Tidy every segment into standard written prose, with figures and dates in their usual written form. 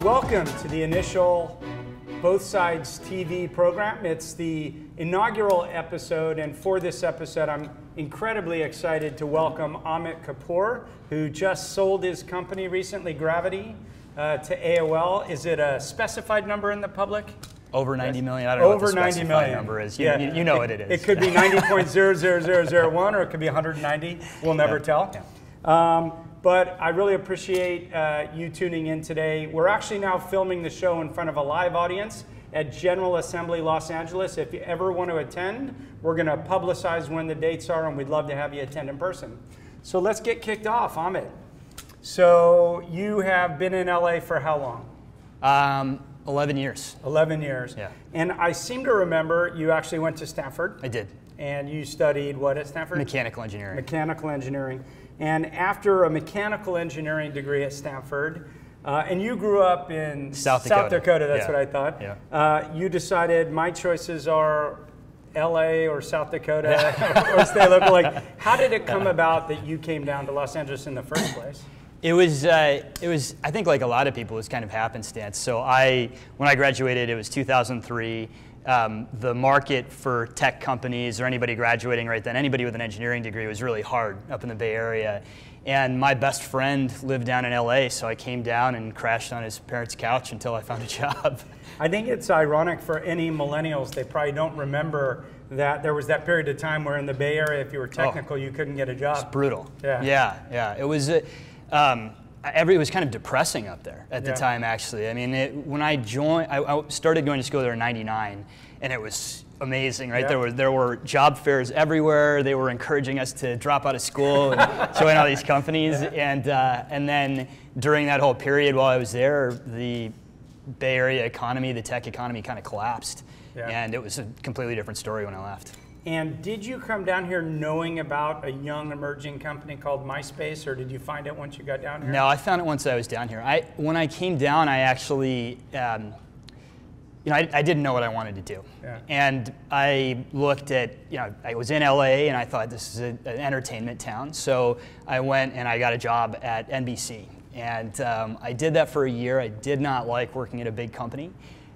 Welcome to the initial Bothsides TV program. It's the inaugural episode, and for this episode, I'm incredibly excited to welcome Amit Kapur, who just sold his company recently, Gravity, to AOL. Is it a specified number in the public? Over 90 million. I don't know Over what the 90 specified million. number is. Yeah. You know what it is. It could be 90.00001, or it could be 190. We'll never tell. Yeah. But I really appreciate you tuning in today. We're actually now filming the show in front of a live audience at General Assembly, Los Angeles. If you ever want to attend, we're going to publicize when the dates are, and we'd love to have you attend in person. So let's get kicked off, Amit. So you have been in LA for how long? 11 years. 11 years. Yeah. And I seem to remember you actually went to Stanford. I did. And you studied what at Stanford? Mechanical engineering. Mechanical engineering. And after a mechanical engineering degree at Stanford, and you grew up in South Dakota. That's Yeah. what I thought. Yeah. You decided my choices are LA or South Dakota or stay local. Like, how did it come about that you came down to Los Angeles in the first place? It was, I think like a lot of people, it was kind of happenstance. So when I graduated, it was 2003. The market for tech companies or anybody graduating right then, anybody with an engineering degree, was really hard up in the Bay Area. And my best friend lived down in LA, so I came down and crashed on his parents' couch until I found a job. I think it's ironic for any millennials, they probably don't remember that there was that period of time where in the Bay Area, if you were technical, you couldn't get a job. It's brutal. Yeah. Yeah. It was, it was kind of depressing up there at the time, actually. I mean, when I joined, I started going to school there in '99, and it was amazing, right? Yeah. There were job fairs everywhere. They were encouraging us to drop out of school and join all these companies. Yeah. And then during that whole period while I was there, the Bay Area economy, the tech economy, kind of collapsed. Yeah. And it was a completely different story when I left. And did you come down here knowing about a young emerging company called Myspace, or did you find it once you got down here? No, I found it once I was down here. When I came down, I actually, I didn't know what I wanted to do. Yeah. And I looked at, I was in LA and I thought this is an entertainment town. So I went and I got a job at NBC. And I did that for a year. I did not like working at a big company.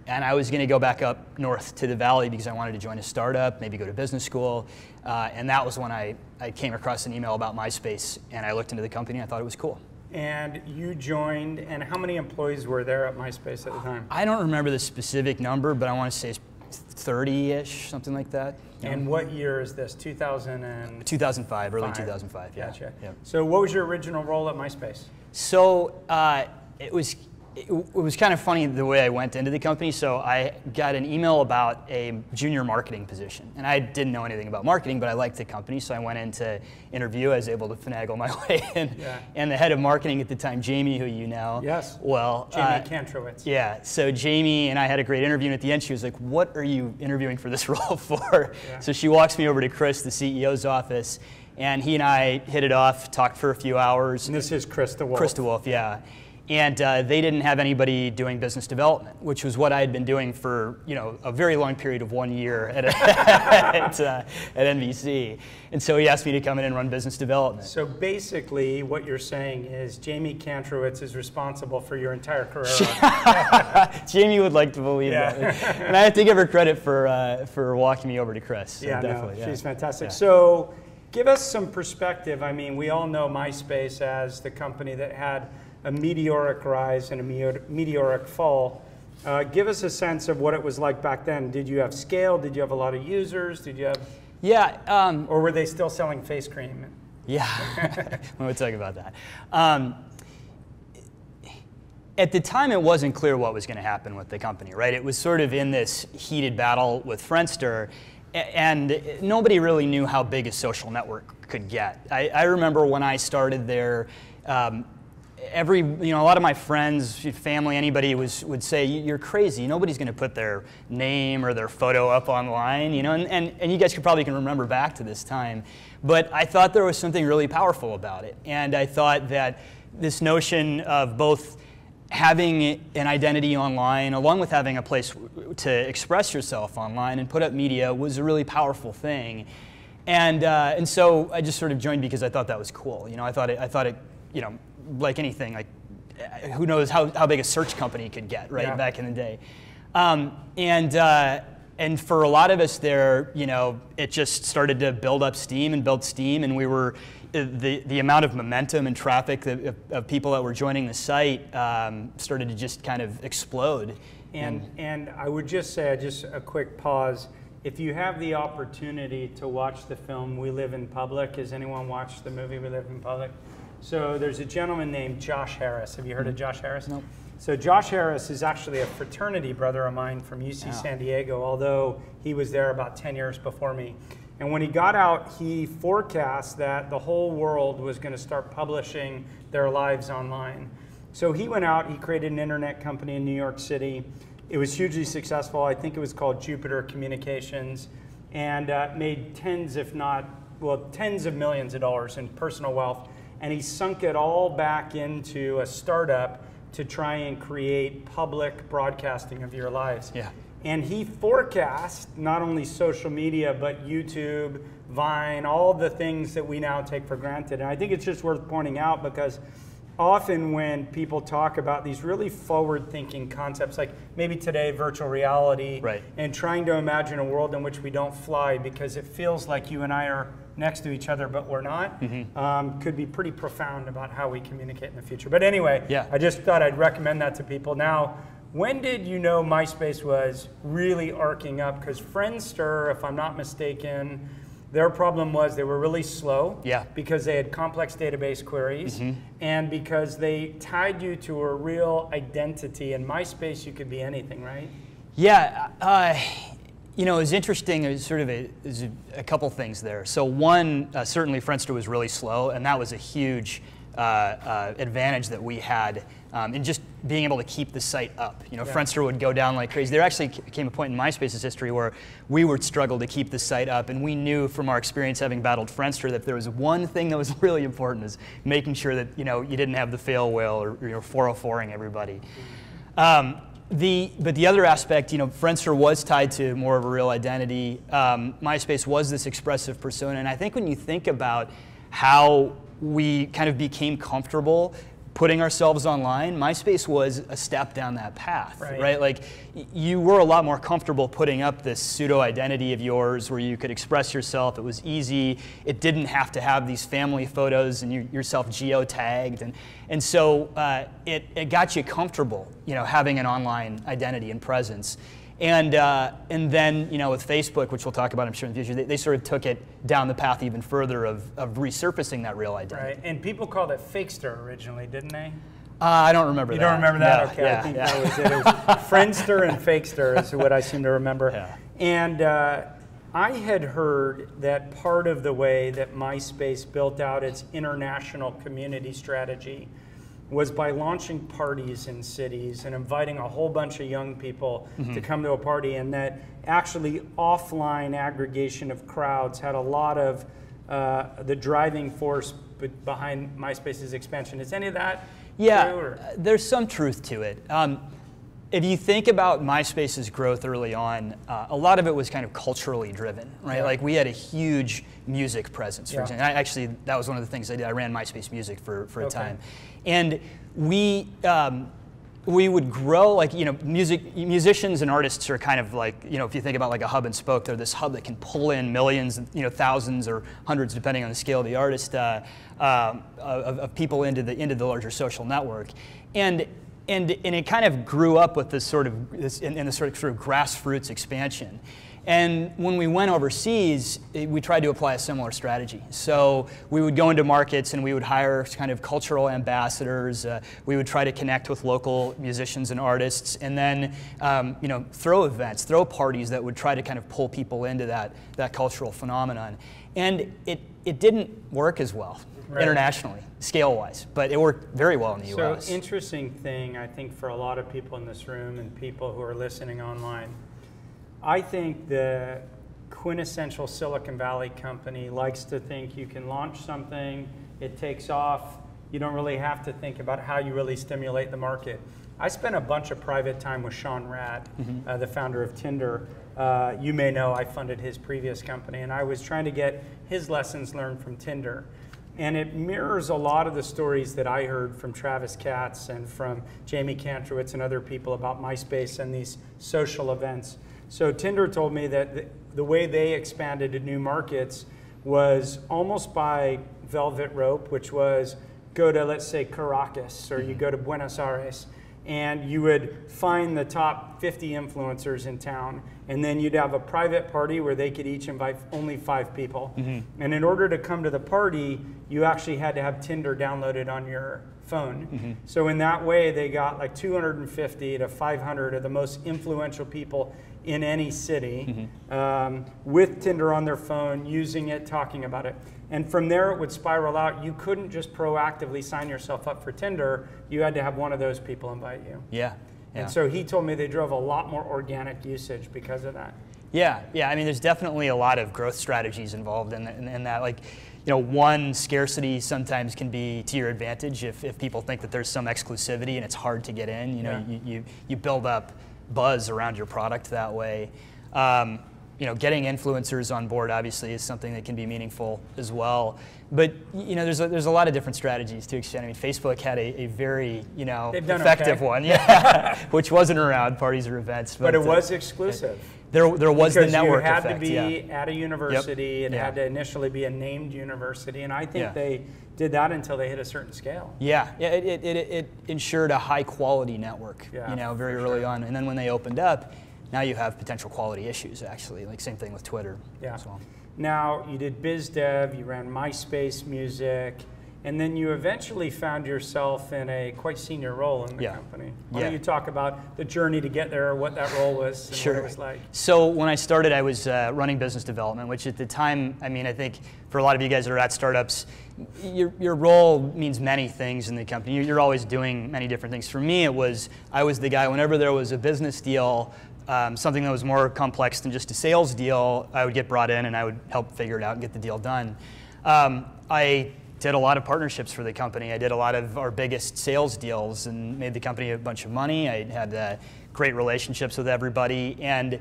And I was going to go back up north to the valley because I wanted to join a startup, maybe go to business school. And that was when I came across an email about Myspace, and I looked into the company and I thought it was cool. And you joined, and how many employees were there at Myspace at the time? I don't remember the specific number, but I want to say it's 30-ish, something like that. And what year is this, 2005, early 2005, yeah. Gotcha. Yeah. So what was your original role at Myspace? So it was kind of funny the way I went into the company. So I got an email about a junior marketing position. And I didn't know anything about marketing, but I liked the company. So I went in to interview. I was able to finagle my way in. Yeah. And the head of marketing at the time, Jamie, who you know. Yes. Well, Jamie Kantrowitz. Yeah. So Jamie and I had a great interview. And at the end, she was like, "What are you interviewing for this role for?" Yeah. So she walks me over to Chris, the CEO's office. And he and I hit it off, talked for a few hours. And this is Chris DeWolf. Chris DeWolf, yeah. And they didn't have anybody doing business development, which was what I had been doing for a very long period of 1 year at NBC. And so he asked me to come in and run business development. So basically, what you're saying is Jamie Kantrowitz is responsible for your entire career. Jamie would like to believe that, and I have to give her credit for walking me over to Chris. So Yeah, definitely. no, she's fantastic. Yeah. So give us some perspective. I mean, we all know Myspace as the company that had a meteoric rise and a meteoric fall. Give us a sense of what it was like back then. Did you have scale? Did you have a lot of users? Did you have? Yeah. Or were they still selling face cream? Yeah. We'll talk about that. At the time, it wasn't clear what was going to happen with the company, right? It was sort of in this heated battle with Friendster, and nobody really knew how big a social network could get. I remember when I started there, a lot of my friends, family, anybody would say, "You're crazy. Nobody's going to put their name or their photo up online," and you guys can remember back to this time. But I thought there was something really powerful about it, and I thought that this notion of both having an identity online, along with having a place to express yourself online and put up media, was a really powerful thing. And so I just sort of joined because I thought that was cool. I thought it, like anything, like who knows how big a search company could get, right, back in the day. And for a lot of us there, it just started to build up steam, and we were, the amount of momentum and traffic of people that were joining the site started to just kind of explode. And I would just say, just a quick pause, if you have the opportunity to watch the film We Live in Public, has anyone watched the movie We Live in Public? So there's a gentleman named Josh Harris. Have you heard of Josh Harris? Nope. So Josh Harris is actually a fraternity brother of mine from UC San Diego, although he was there about 10 years before me. And when he got out, he forecast that the whole world was going to start publishing their lives online. So he went out, he created an internet company in New York City. It was hugely successful. I think it was called Jupiter Communications, and made tens of millions of dollars in personal wealth. And he sunk it all back into a startup to try and create public broadcasting of your lives. Yeah. And he forecast not only social media, but YouTube, Vine, all the things that we now take for granted. And I think it's just worth pointing out, because often when people talk about these really forward-thinking concepts, like maybe today virtual reality, right, and trying to imagine a world in which we don't fly because it feels like you and I are next to each other, but we're not, could be pretty profound about how we communicate in the future. But anyway, I just thought I'd recommend that to people. Now, when did you know MySpace was really arcing up? Because Friendster, if I'm not mistaken, their problem was they were really slow, because they had complex database queries, and because they tied you to a real identity. In MySpace, you could be anything, right? Yeah. It was interesting. It was sort of a couple things there. So one, certainly Friendster was really slow, and that was a huge advantage that we had in just being able to keep the site up. Friendster would go down like crazy. There actually came a point in MySpace's history where we would struggle to keep the site up, and we knew from our experience having battled Friendster that if there was one thing that was really important is making sure that you didn't have the fail whale or 404ing everybody. But the other aspect, Friendster was tied to more of a real identity. MySpace was this expressive persona, and I think when you think about how we kind of became comfortable putting ourselves online, MySpace was a step down that path, right? Like, you were a lot more comfortable putting up this pseudo-identity of yours where you could express yourself. It was easy. It didn't have to have these family photos and yourself geotagged. And so it got you comfortable, having an online identity and presence. And then, with Facebook, which we'll talk about, I'm sure, in the future, they sort of took it down the path even further of resurfacing that real identity. Right, and people called it Fakester originally, didn't they? I don't remember that. You don't remember that? No, okay, I think that was it. It was Friendster and Fakester is what I seem to remember. Yeah. And I had heard that part of the way that MySpace built out its international community strategy was by launching parties in cities and inviting a whole bunch of young people to come to a party, and that actually offline aggregation of crowds had a lot of the driving force behind MySpace's expansion. Is any of that true? Or? There's some truth to it. If you think about MySpace's growth early on, a lot of it was kind of culturally driven, right? Like, we had a huge music presence, for example. Actually, that was one of the things I did. I ran MySpace Music for a time. And we would grow, like, musicians and artists are kind of like, if you think about like a hub and spoke, they're this hub that can pull in millions, thousands or hundreds, depending on the scale of the artist, of people into the larger social network. And it kind of grew up with this sort of grassroots expansion. And when we went overseas, we tried to apply a similar strategy. So we would go into markets and we would hire kind of cultural ambassadors. We would try to connect with local musicians and artists, and then throw events, throw parties that would try to kind of pull people into that cultural phenomenon. And it didn't work as well internationally, scale-wise, but it worked very well in the US. So, interesting thing, I think, for a lot of people in this room and people who are listening online, I think the quintessential Silicon Valley company likes to think you can launch something, it takes off, you don't really have to think about how you really stimulate the market. I spent a bunch of private time with Sean Rad, the founder of Tinder. You may know I funded his previous company, and I was trying to get his lessons learned from Tinder. And it mirrors a lot of the stories that I heard from Travis Katz and from Jamie Kantrowitz and other people about MySpace and these social events. So Tinder told me that the way they expanded to new markets was almost by velvet rope, which was go to, let's say, Caracas, or you go to Buenos Aires, and you would find the top 50 influencers in town, and then you'd have a private party where they could each invite only 5 people. And in order to come to the party, you actually had to have Tinder downloaded on your phone. So in that way, they got like 250 to 500 of the most influential people in any city with Tinder on their phone, using it, talking about it. And from there, it would spiral out. You couldn't just proactively sign yourself up for Tinder. You had to have one of those people invite you. Yeah. And so he told me they drove a lot more organic usage because of that. Yeah. I mean, there's definitely a lot of growth strategies involved in that. Like, you know, one, scarcity sometimes can be to your advantage if people think that there's some exclusivity and it's hard to get in. You know, you build up buzz around your product that way. You know, getting influencers on board obviously is something that can be meaningful as well. But you know, there's a lot of different strategies to extend. I mean, Facebook had a very effective one, which wasn't around parties or events, but it was exclusive. There was the network effect. You had to be at a university. It had to initially be a named university, and I think they did that until they hit a certain scale. It ensured a high quality network, you know, very early on, and then when they opened up, now you have potential quality issues, actually. Like, same thing with Twitter as well. Now, you did biz dev, you ran MySpace Music, and then you eventually found yourself in a quite senior role in the company. Why don't you talk about the journey to get there, what that role was, and what it was like? So when I started, I was running business development, which at the time, I mean, I think for a lot of you guys that are at startups, your role means many things in the company. You're always doing many different things. For me, I was the guy, whenever there was a business deal, something that was more complex than just a sales deal, I would get brought in and I would help figure it out and get the deal done. I did a lot of partnerships for the company. I did a lot of our biggest sales deals and made the company a bunch of money. I had great relationships with everybody. And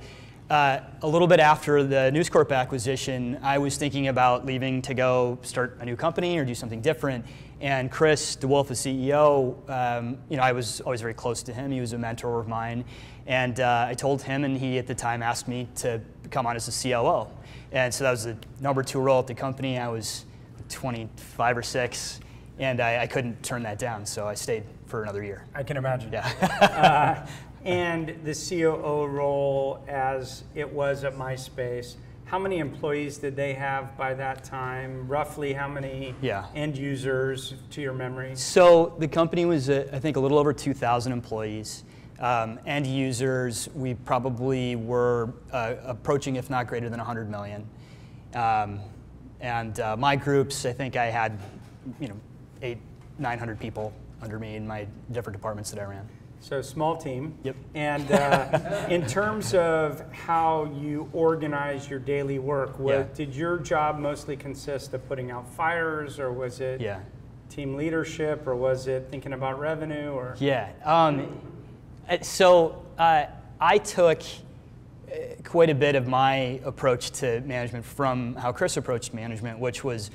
a little bit after the News Corp acquisition, I was thinking about leaving to go start a new company or do something different. And Chris DeWolf, the CEO, you know, I was always very close to him. He was a mentor of mine. And I told him, and he at the time asked me to come on as a COO. And so that was the number 2 role at the company. I was 25 or 6, and I couldn't turn that down, so I stayed for another year. I can imagine. Yeah. And the COO role, as it was at MySpace, how many employees did they have by that time? Roughly how many end users, to your memory? So the company was, I think, a little over 2,000 employees. End users, we probably were approaching, if not greater than 100 million. And my groups, I think I had, you know, 800-900 people under me in my different departments that I ran. So small team. Yep. And in terms of how you organize your daily work, did your job mostly consist of putting out fires, or was it team leadership, or was it thinking about revenue? Or so I took quite a bit of my approach to management from how Chris approached management, which was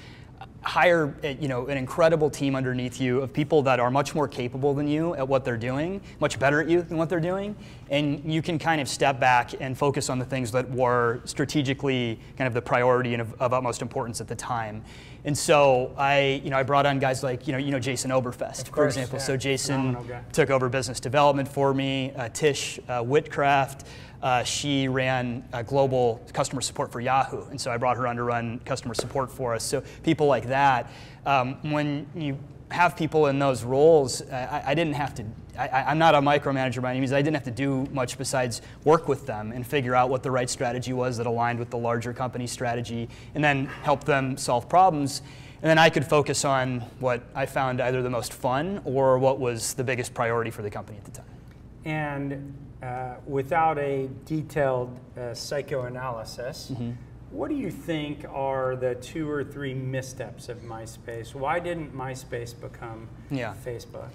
hire an incredible team underneath you of people that are much more capable than you at what they're doing, much better at you than what they're doing, and you can kind of step back and focus on the things that were strategically kind of the priority and of utmost importance at the time. And so I brought on guys like Jason Oberfest, for example. So Jason took over business development for me. Tish Whitcraft. She ran global customer support for Yahoo, and so I brought her on to run customer support for us. So people like that, when you have people in those roles, I didn't have to, I'm not a micromanager by any means. I didn't have to do much besides work with them and figure out what the right strategy was that aligned with the larger company strategy, and then help them solve problems. And then I could focus on what I found either the most fun or what was the biggest priority for the company at the time. And without a detailed psychoanalysis, what do you think are the 2 or 3 missteps of MySpace? Why didn't MySpace become Facebook?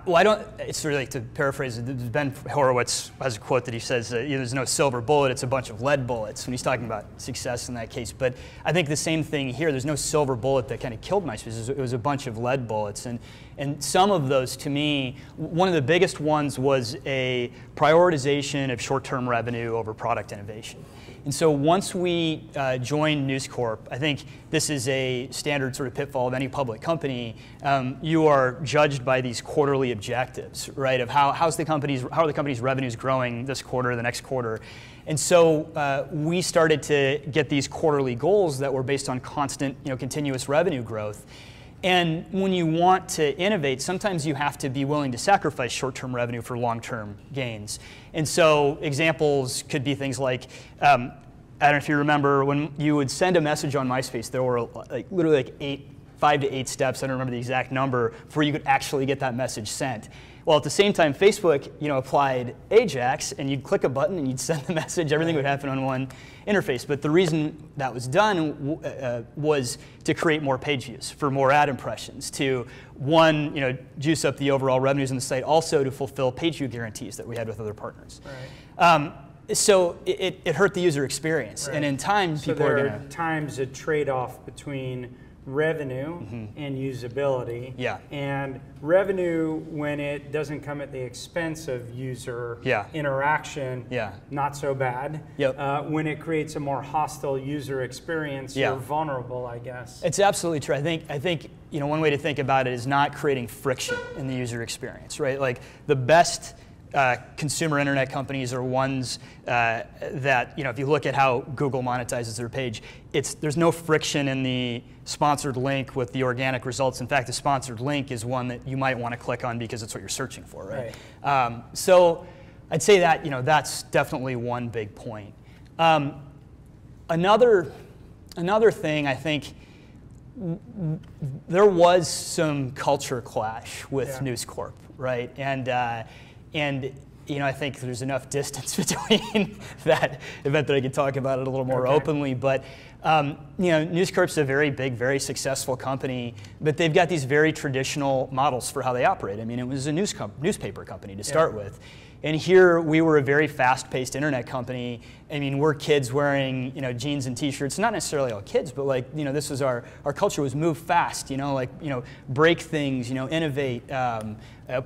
Well, I don't, it's really, to paraphrase, Ben Horowitz has a quote that he says, there's no silver bullet, it's a bunch of lead bullets, when he's talking about success in that case. But I think the same thing here, there's no silver bullet that kind of killed MySpace, it was a bunch of lead bullets. And some of those, to me, one of the biggest ones was a prioritization of short-term revenue over product innovation. And so once we joined News Corp, I think this is a standard sort of pitfall of any public company. You are judged by these quarterly objectives, right? Of how are the company's revenues growing this quarter, the next quarter. And so we started to get these quarterly goals that were based on constant, continuous revenue growth. And when you want to innovate, sometimes you have to be willing to sacrifice short-term revenue for long-term gains. And so examples could be things like, I don't know if you remember, when you would send a message on MySpace, there were literally 5 to 8 steps, I don't remember the exact number, before you could actually get that message sent. Well, at the same time, Facebook, applied Ajax, and you'd click a button and you'd send the message. Everything would happen on one interface. But the reason that was done was to create more page views, for more ad impressions, to one, juice up the overall revenues on the site, also to fulfill page view guarantees that we had with other partners. Right. So it hurt the user experience, right. And in time, people are going to. So there are times a trade-off between revenue and usability. Yeah. And revenue, when it doesn't come at the expense of user interaction, not so bad. Yep. When it creates a more hostile user experience, you're vulnerable, I guess. It's absolutely true. I think one way to think about it is not creating friction in the user experience, right? Like the best consumer internet companies are ones that, if you look at how Google monetizes their page, there's no friction in the sponsored link with the organic results. In fact, the sponsored link is one that you might want to click on because it's what you're searching for, right? So I'd say that, that's definitely one big point. Another thing, I think, there was some culture clash with News Corp, right? And I think there's enough distance between that event that I could talk about it a little more openly. But News Corp's a very big, very successful company, but they've got these very traditional models for how they operate. I mean, it was a newspaper company to start with. And here we were a very fast-paced internet company. I mean, we're kids wearing jeans and T-shirts. Not necessarily all kids, but this was our culture was move fast. Break things. Innovate.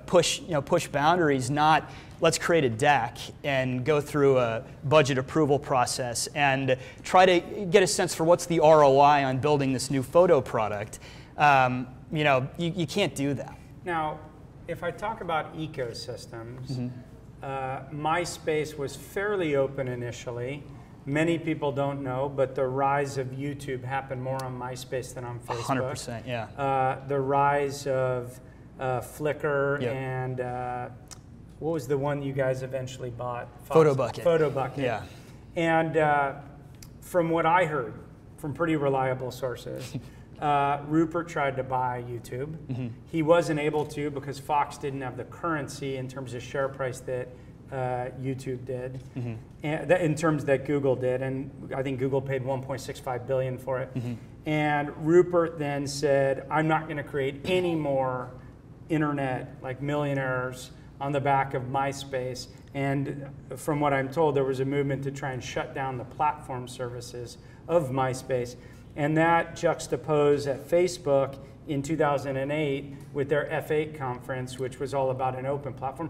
Push boundaries. Not let's create a deck and go through a budget approval process and try to get a sense for what's the ROI on building this new photo product. You can't do that. Now, if I talk about ecosystems. MySpace was fairly open initially. Many people don't know, but the rise of YouTube happened more on MySpace than on Facebook. 100%, yeah. The rise of Flickr and what was the one you guys eventually bought? PhotoBucket. PhotoBucket. Yeah. And from what I heard from pretty reliable sources, Rupert tried to buy YouTube. He wasn't able to because Fox didn't have the currency in terms of share price that YouTube did, and in terms that Google did, and I think Google paid $1.65 billion for it. And Rupert then said, "I'm not going to create any more internet like millionaires on the back of MySpace." And from what I'm told, there was a movement to try and shut down the platform services of MySpace. And that juxtaposed at Facebook in 2008 with their F8 conference, which was all about an open platform,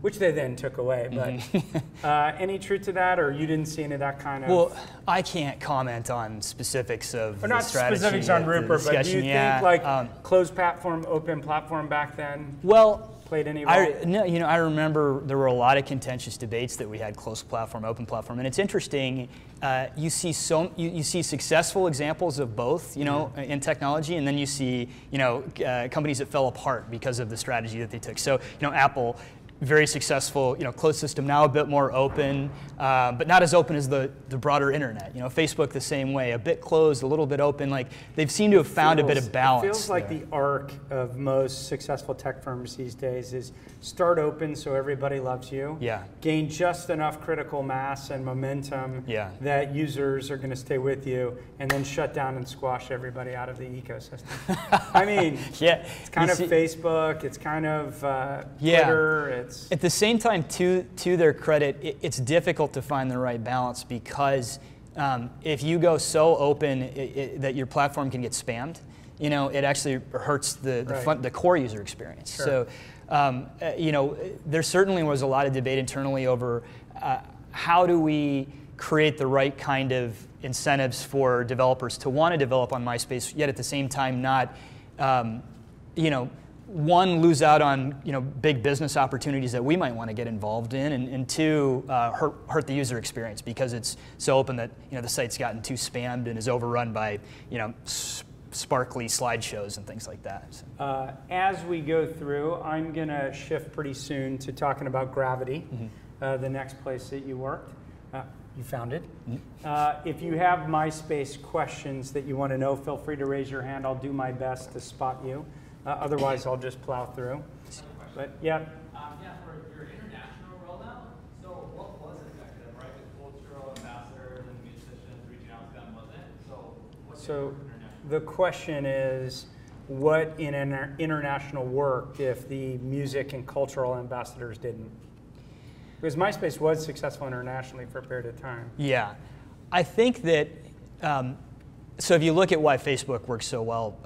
which they then took away. But any truth to that, or you didn't see any of that kind of? Well, I can't comment on specifics of the strategy. Not specifics on Rupert, but do you think closed platform, open platform back then? Well, played any role? I remember there were a lot of contentious debates that we had, closed platform, open platform, and it's interesting. You see successful examples of both, in technology, and then you see, companies that fell apart because of the strategy that they took. So, Apple very successful, closed system, now a bit more open, but not as open as the broader internet. Facebook the same way, a bit closed, a little bit open. Like they've seemed to have found a bit of balance. It feels like the arc of most successful tech firms these days is start open so everybody loves you. Yeah. Gain just enough critical mass and momentum that users are going to stay with you, and then shut down and squash everybody out of the ecosystem. I mean, it's kind of Facebook, it's kind of Twitter. It's at the same time, to their credit, it's difficult to find the right balance because if you go so open that your platform can get spammed, it actually hurts the core user experience. Sure. So, there certainly was a lot of debate internally over how do we create the right kind of incentives for developers to want to develop on MySpace, yet at the same time not, one, lose out on big business opportunities that we might want to get involved in, and two, hurt the user experience because it's so open that the site's gotten too spammed and is overrun by sparkly slideshows and things like that. So. As we go through, I'm going to shift pretty soon to talking about Gravity, the next place that you worked. You found it. If you have MySpace questions that you want to know, feel free to raise your hand. I'll do my best to spot you. Otherwise, I'll just plow through. But yeah. For your international rollout, so what was effective, right? The cultural ambassadors and musicians reaching out to them, wasn't it? So the question is, what in international worked if the music and cultural ambassadors didn't? Because MySpace was successful internationally for a period of time. Yeah, I think that, so if you look at why Facebook works so well,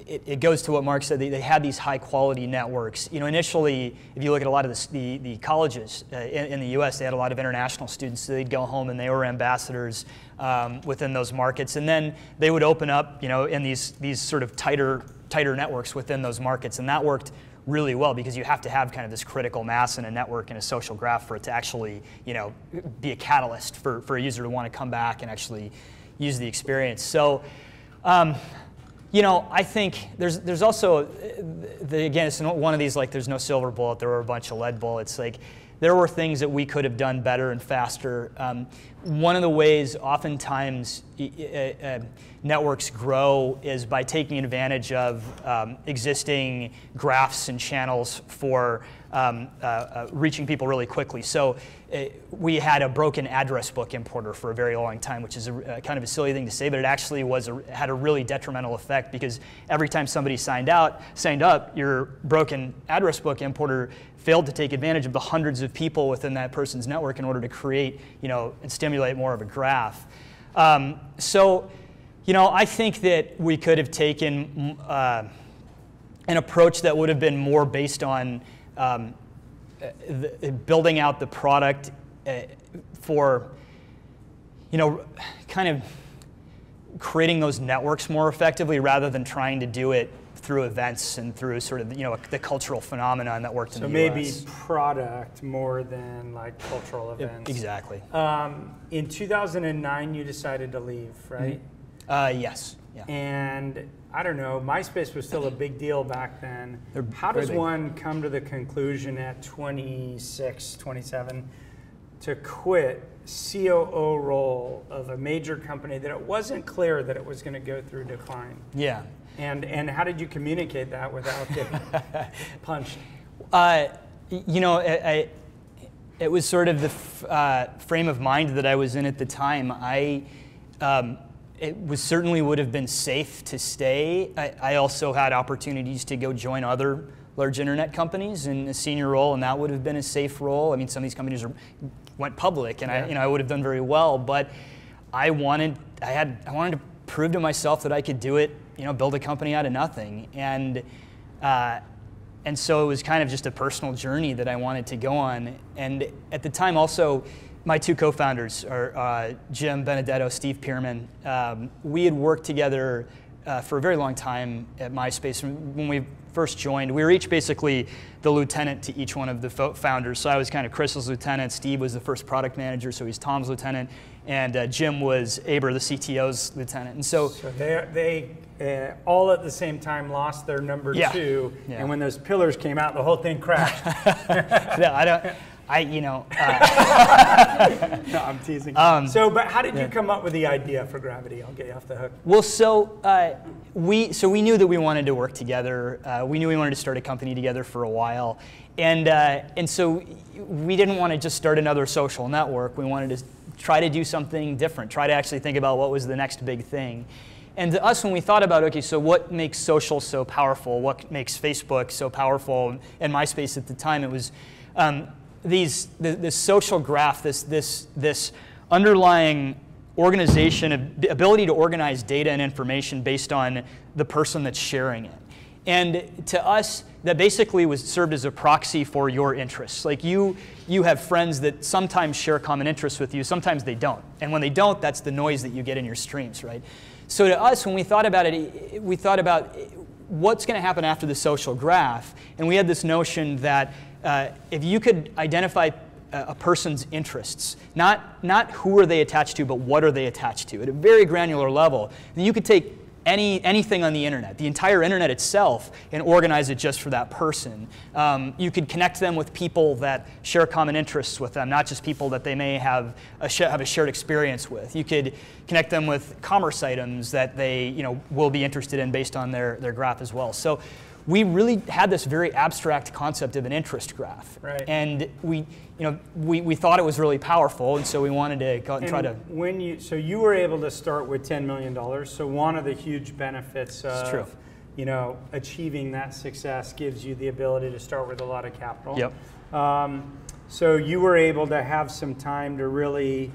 it goes to what Mark said. They had these high quality networks. Initially, if you look at a lot of the colleges in the U.S., they had a lot of international students. So they'd go home and they were ambassadors within those markets, and then they would open up, in these sort of tighter networks within those markets, and that worked really well because you have to have kind of this critical mass in a network and a social graph for it to actually, be a catalyst for a user to want to come back and actually use the experience. So. I think there's also, again, it's one of these, like, there's no silver bullet, there were a bunch of lead bullets. Like, there were things that we could have done better and faster. One of the ways oftentimes networks grow is by taking advantage of existing graphs and channels for reaching people really quickly. So we had a broken address book importer for a very long time, which is kind of a silly thing to say, but it actually had a really detrimental effect because every time somebody signed up, your broken address book importer failed to take advantage of the hundreds of people within that person's network in order to create, and stimulate more of a graph. So, I think that we could have taken an approach that would have been more based on building out the product for, kind of creating those networks more effectively rather than trying to do it through events and through sort of, the cultural phenomenon that worked in the US. So maybe product more than like cultural events. Exactly. In 2009, you decided to leave, right? Yes. Yeah. And I don't know, MySpace was still a big deal back then. How does one come to the conclusion at 26, 27 to quit COO role of a major company that it wasn't clear that it was going to go through decline? Yeah. And how did you communicate that without getting punched? It was sort of the frame of mind that I was in at the time. It certainly would have been safe to stay. I also had opportunities to go join other large internet companies in a senior role, and that would have been a safe role. I mean, some of these companies went public, and I would have done very well. But I wanted to prove to myself that I could do it. Build a company out of nothing, and so it was kind of just a personal journey that I wanted to go on. And at the time, also, my two co-founders are Jim Benedetto, Steve Pearman. We had worked together for a very long time at MySpace. When we first joined, we were each basically the lieutenant to each one of the founders. So I was kind of Chris's lieutenant, Steve was the first product manager, so he's Tom's lieutenant, and Jim was Aber, the CTO's lieutenant. And so they all at the same time lost their number two, and when those pillars came out, the whole thing crashed. No, no, I'm teasing. But how did you come up with the idea for Gravity? I'll get you off the hook. Well, so we knew that we wanted to work together. We knew we wanted to start a company together for a while, and so we didn't want to just start another social network. We wanted to try to do something different. Try to actually think about what was the next big thing. And to us, when we thought about, okay, so what makes social so powerful? What makes Facebook so powerful? And MySpace at the time, it was this social graph, this underlying organization, ability to organize data and information based on the person that's sharing it. And to us, that basically served as a proxy for your interests. Like you have friends that sometimes share common interests with you, sometimes they don't. And when they don't, that's the noise that you get in your streams, right? So to us, when we thought about it, we thought about what's going to happen after the social graph. And we had this notion that if you could identify a person's interests, not who are they attached to, but what are they attached to, at a very granular level, then you could take anything on the internet, the entire internet itself, and organize it just for that person. You could connect them with people that share common interests with them, not just people that they may have a shared experience with. You could connect them with commerce items that they will be interested in based on their graph as well. So we really had this very abstract concept of an interest graph, right. And we thought it was really powerful, and so we wanted to go and try to. So you were able to start with $10 million. So one of the huge benefits of achieving that success gives you the ability to start with a lot of capital. Yep. So you were able to have some time to really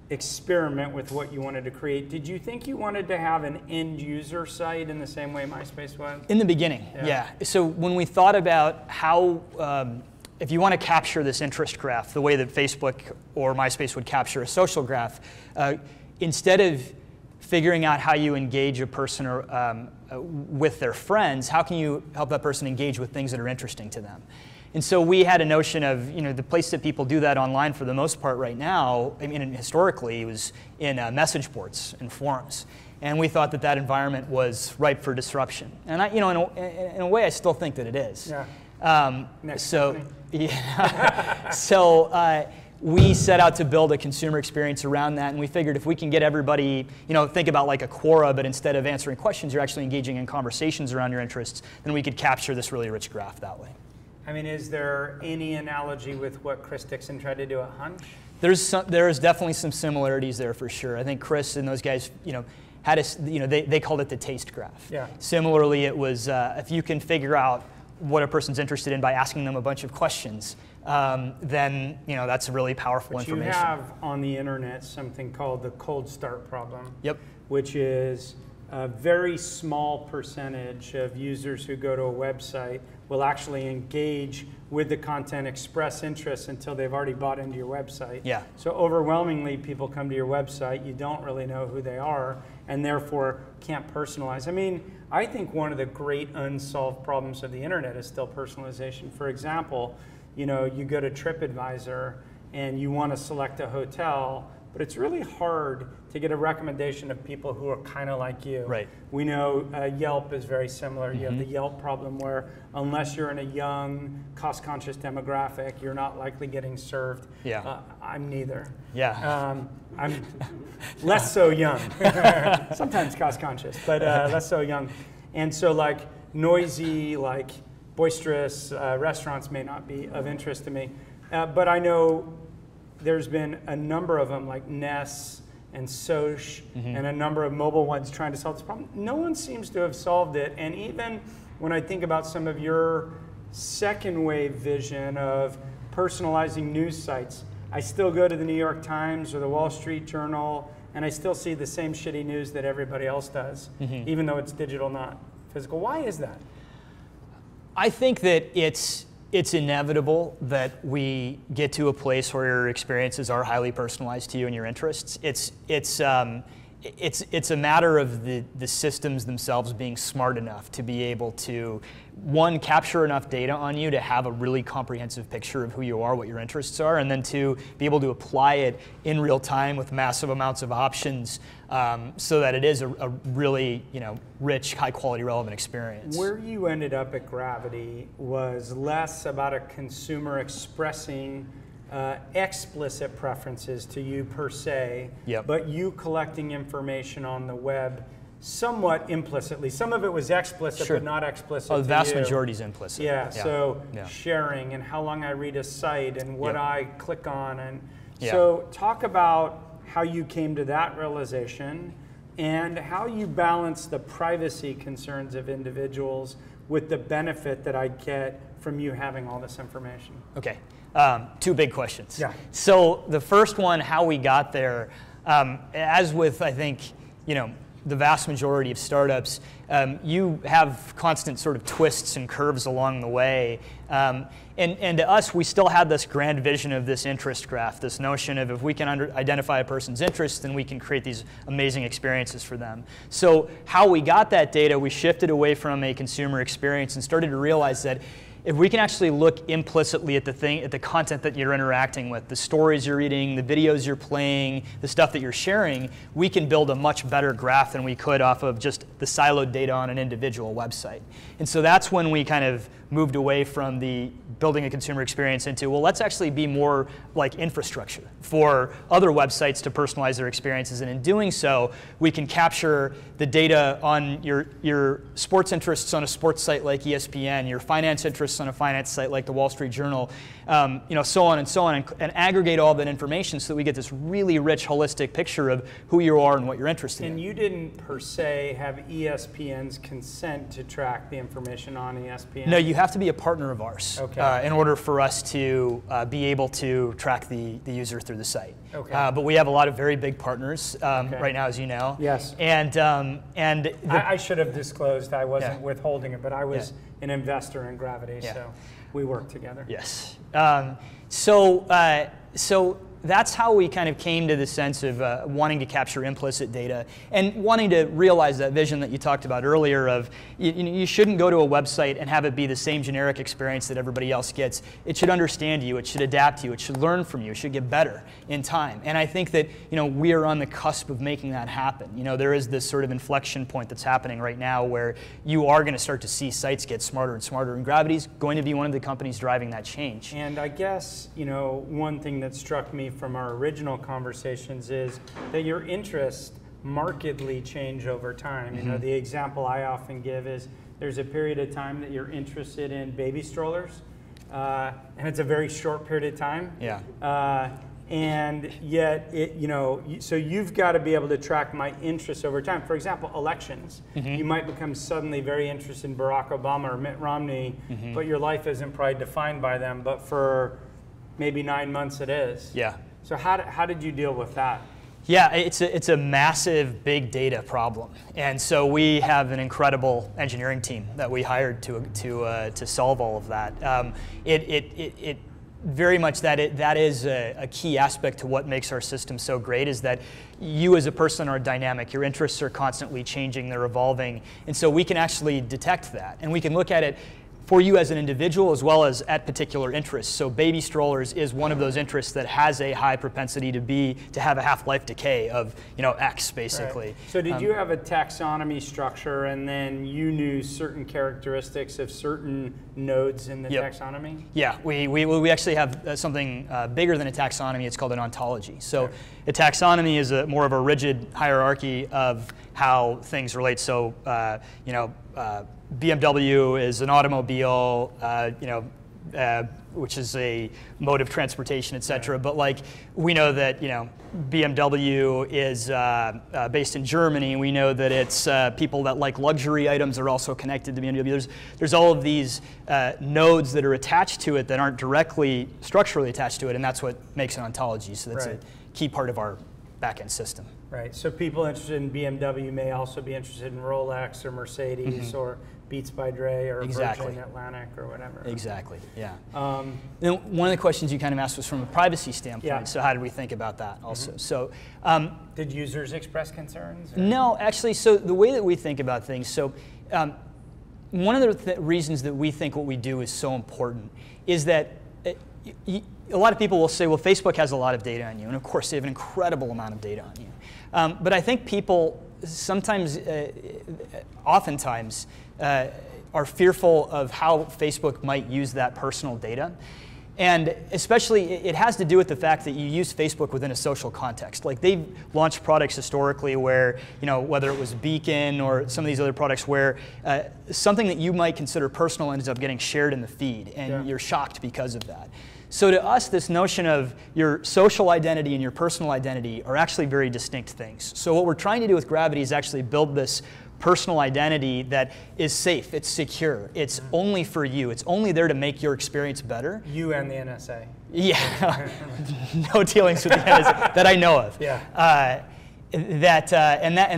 experiment with what you wanted to create. Did you think you wanted to have an end user site in the same way MySpace was? In the beginning, yeah. So when we thought about how, if you want to capture this interest graph the way that Facebook or MySpace would capture a social graph, instead of figuring out how you engage a person with their friends, how can you help that person engage with things that are interesting to them? And so we had a notion of, the place that people do that online for the most part right now, I mean, historically, it was in message boards and forums. And we thought that environment was ripe for disruption. And in a way, I still think that it is. Yeah. So we set out to build a consumer experience around that, and we figured if we can get everybody, think about like a Quora, but instead of answering questions, you're actually engaging in conversations around your interests, then we could capture this really rich graph that way. I mean, is there any analogy with what Chris Dixon tried to do at Hunch? There is definitely some similarities there for sure. I think Chris and those guys, had they called it the taste graph. Yeah. Similarly, it was if you can figure out what a person's interested in by asking them a bunch of questions, then that's really powerful information. You have on the internet something called the cold start problem. Yep. Which is a very small percentage of users who go to a website will actually engage with the content, express interest until they've already bought into your website. Yeah. So overwhelmingly, people come to your website, you don't really know who they are, and therefore can't personalize. I mean, I think one of the great unsolved problems of the internet is still personalization. For example, you go to TripAdvisor and you want to select a hotel, but it's really hard to get a recommendation of people who are kind of like you. Right. We know Yelp is very similar. You have the Yelp problem where unless you're in a young, cost-conscious demographic, you're not likely getting served. Yeah. I'm neither. Yeah. I'm less so young. Sometimes cost-conscious, but less so young. And so like noisy, like boisterous restaurants may not be of interest to me. But I know there's been a number of them like Ness and Soch and a number of mobile ones trying to solve this problem. No one seems to have solved it. And even when I think about some of your second wave vision of personalizing news sites, I still go to the New York Times or the Wall Street Journal and I still see the same shitty news that everybody else does, even though it's digital, not physical. Why is that? I think that it's inevitable that we get to a place where your experiences are highly personalized to you and your interests. it's a matter of the systems themselves being smart enough to be able to, one, capture enough data on you to have a really comprehensive picture of who you are, what your interests are, and then two, be able to apply it in real time with massive amounts of options, so that it is a really rich, high quality, relevant experience. Where you ended up at Gravity was less about a consumer expressing explicit preferences to you per se, Yep. but you collecting information on the web somewhat implicitly. Some of it was explicit, Sure. but not explicit Oh, the to vast you. majority is implicit. Yeah, so Yeah. sharing and how long I read a site and what Yep. I click on. And Yeah. so talk about how you came to that realization and how you balance the privacy concerns of individuals with the benefit that I get from you having all this information. Okay, two big questions. Yeah. So the first one, how we got there, as with, I think, the vast majority of startups, you have constant sort of twists and curves along the way. And to us, we still had this grand vision of this interest graph, this notion of if we can identify a person's interests, then we can create these amazing experiences for them. So how we got that data, we shifted away from a consumer experience and started to realize that if we can actually look implicitly at the content that you're interacting with, the stories you're reading, the videos you're playing, the stuff that you're sharing, we can build a much better graph than we could off of just the siloed data on an individual website. And so that's when we kind of moved away from the building a consumer experience into, well, let's actually be more like infrastructure for other websites to personalize their experiences. And in doing so, we can capture the data on your sports interests on a sports site like ESPN, your finance interests on a finance site like the Wall Street Journal, so on, and aggregate all that information so that we get this really rich, holistic picture of who you are and what you're interested in. And you didn't per se have ESPN's consent to track the information on ESPN? No, you have to be a partner of ours in order for us to be able to track the user through the site. Okay. But we have a lot of very big partners right now, as you know. Yes. And I should have disclosed I wasn't withholding it, but I was an investor in Gravity, so we work together. Yes. So that's how we kind of came to the sense of wanting to capture implicit data and wanting to realize that vision that you talked about earlier of you shouldn't go to a website and have it be the same generic experience that everybody else gets. It should understand you, it should adapt you, it should learn from you, it should get better in time. And I think that we are on the cusp of making that happen. There is this sort of inflection point that's happening right now where you are going to start to see sites get smarter and smarter, and Gravity's going to be one of the companies driving that change. And I guess, one thing that struck me from our original conversations is that your interests markedly change over time. Mm-hmm. The example I often give is there's a period of time that you're interested in baby strollers, and it's a very short period of time. Yeah. And yet, so you've got to be able to track my interests over time. For example, elections. Mm-hmm. You might become suddenly very interested in Barack Obama or Mitt Romney, mm-hmm. but your life isn't probably defined by them. But for maybe 9 months it is. Yeah. So how did you deal with that? Yeah, it's a massive big data problem, and so we have an incredible engineering team that we hired to solve all of that. It very much that is a key aspect to what makes our system so great, is that you as a person are dynamic. Your interests are constantly changing, they're evolving, and so we can actually detect that, and we can look at it for you as an individual as well as at particular interests. So baby strollers is one of those interests that has a high propensity to have a half-life decay of X basically. Right. So did you have a taxonomy structure and then you knew certain characteristics of certain nodes in the taxonomy? Yeah, we actually have something bigger than a taxonomy. It's called an ontology. So a taxonomy is more of a rigid hierarchy of how things relate. So BMW is an automobile, which is a mode of transportation, et cetera. But we know that BMW is based in Germany. We know that it's people that like luxury items are also connected to BMW. There's all of these nodes that are attached to it that aren't directly structurally attached to it, and that's what makes an ontology. So that's a key part of our backend system. Right. So people interested in BMW may also be interested in Rolex or Mercedes or Beats by Dre or Exactly. Virgin Atlantic or whatever. Exactly, yeah. Then one of the questions you kind of asked was from a privacy standpoint, Yeah. so how did we think about that also? So, did users express concerns? Or? No, actually, so the way that we think about things, so one of the reasons that we think what we do is so important is that a lot of people will say, well, Facebook has a lot of data on you, and of course they have an incredible amount of data on you. But I think people sometimes, oftentimes, are fearful of how Facebook might use that personal data. And especially, it has to do with the fact that you use Facebook within a social context. Like, they've launched products historically where, whether it was Beacon or some of these other products where something that you might consider personal ends up getting shared in the feed, and you're shocked because of that. So to us, this notion of your social identity and your personal identity are actually very distinct things. So what we're trying to do with Gravity is actually build this personal identity that is safe, it's secure, it's only for you, it's only there to make your experience better. You and the NSA. Yeah, no dealings with the NSA that I know of. Yeah. And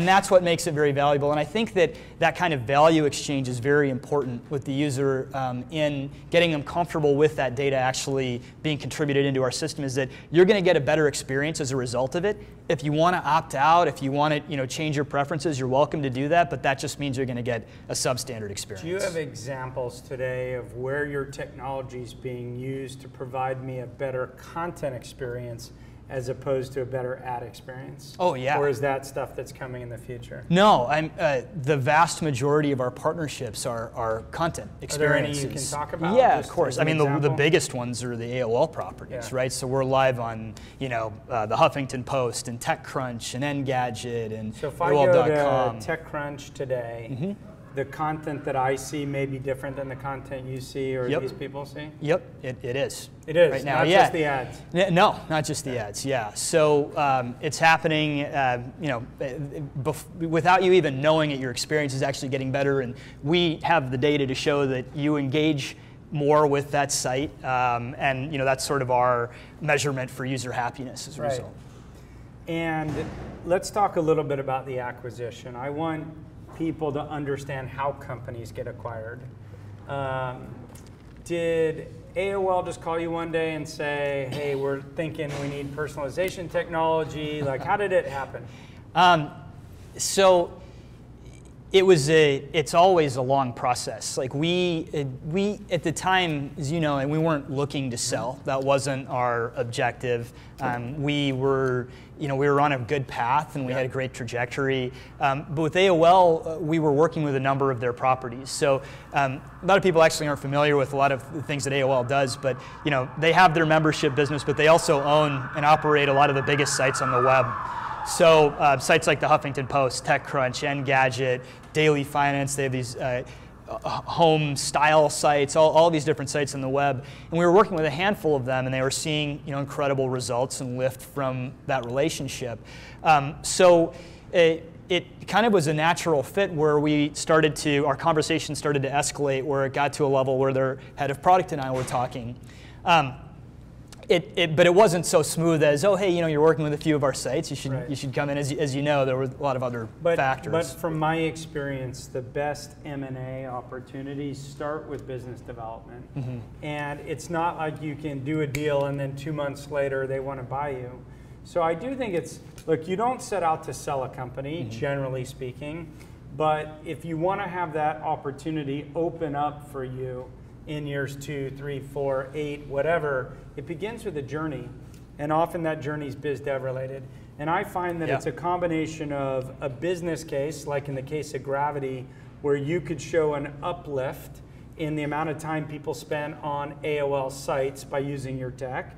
that's what makes it very valuable. And I think that kind of value exchange is very important with the user in getting them comfortable with that data actually being contributed into our system, is that you're going to get a better experience as a result of it. If you want to opt out, if you want to change your preferences, you're welcome to do that, but that just means you're going to get a substandard experience. Do you have examples today of where your technology is being used to provide me a better content experience as opposed to a better ad experience? Oh, yeah. Or is that stuff that's coming in the future? No, the vast majority of our partnerships are content experiences. Are there any you can talk about? Yeah, Just of course. I mean, the biggest ones are the AOL properties, right? So we're live on, the Huffington Post and TechCrunch and Engadget and so if I AOL.com. go to TechCrunch today, the content that I see may be different than the content you see or these people see? Yep, it is. It is, right now. not just the ads. No, not just the ads, yeah. So it's happening, without you even knowing it, your experience is actually getting better, and we have the data to show that you engage more with that site, and that's sort of our measurement for user happiness as a result. And let's talk a little bit about the acquisition. I want people to understand how companies get acquired. Did AOL just call you one day and say, hey, we're thinking we need personalization technology? Like, how did it happen? So it's always a long process. Like we at the time, as you know, and we weren't looking to sell. That wasn't our objective. We were on a good path and we had a great trajectory. But with AOL, we were working with a number of their properties. So a lot of people actually aren't familiar with a lot of the things that AOL does, but they have their membership business, but they also own and operate a lot of the biggest sites on the web. So sites like the Huffington Post, TechCrunch, Engadget, Daily Finance, they have these home style sites, all these different sites on the web. And we were working with a handful of them, and they were seeing incredible results and lift from that relationship. So it kind of was a natural fit where our conversation started to escalate, where it got to a level where their head of product and I were talking. But it wasn't so smooth as, oh, hey, you're working with a few of our sites. You should come in. As you know, there were a lot of other factors. But from my experience, the best M&A opportunities start with business development. And it's not like you can do a deal and then 2 months later they want to buy you. So I do think look, you don't set out to sell a company, generally speaking. But if you want to have that opportunity open up for you in years 2, 3, 4, 8, whatever, it begins with a journey, and often that journey is biz dev related. And I find that it's a combination of a business case, like in the case of Gravity, where you could show an uplift in the amount of time people spend on AOL sites by using your tech,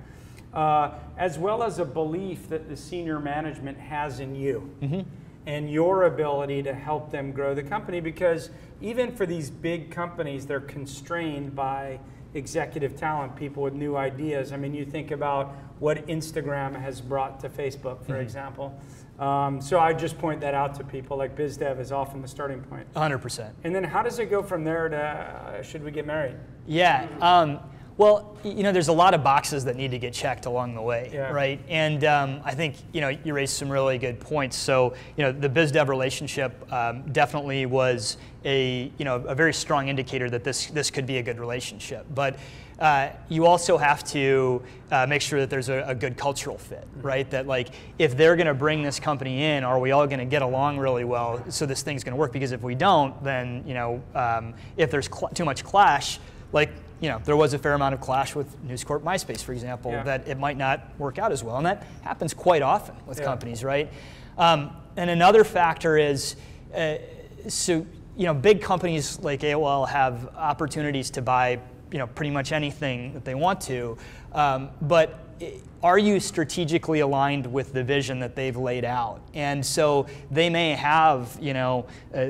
as well as a belief that the senior management has in you and your ability to help them grow the company, because even for these big companies, they're constrained by executive talent, people with new ideas. I mean, you think about what Instagram has brought to Facebook, for example. So I just point that out to people, like biz dev is often the starting point. 100%. And then how does it go from there to should we get married? Yeah. Well, there's a lot of boxes that need to get checked along the way, Yeah. right? And I think, you raised some really good points. So, the biz-dev relationship definitely was a very strong indicator that this could be a good relationship. But you also have to make sure that there's a good cultural fit, right? That like, if they're going to bring this company in, are we all going to get along really well so this thing's going to work? Because if we don't, then, if there's too much clash, like, there was a fair amount of clash with News Corp Myspace, for example, that it might not work out as well. And that happens quite often with companies, right? And another factor is, big companies like AOL have opportunities to buy pretty much anything that they want to, but are you strategically aligned with the vision that they've laid out? And so they may have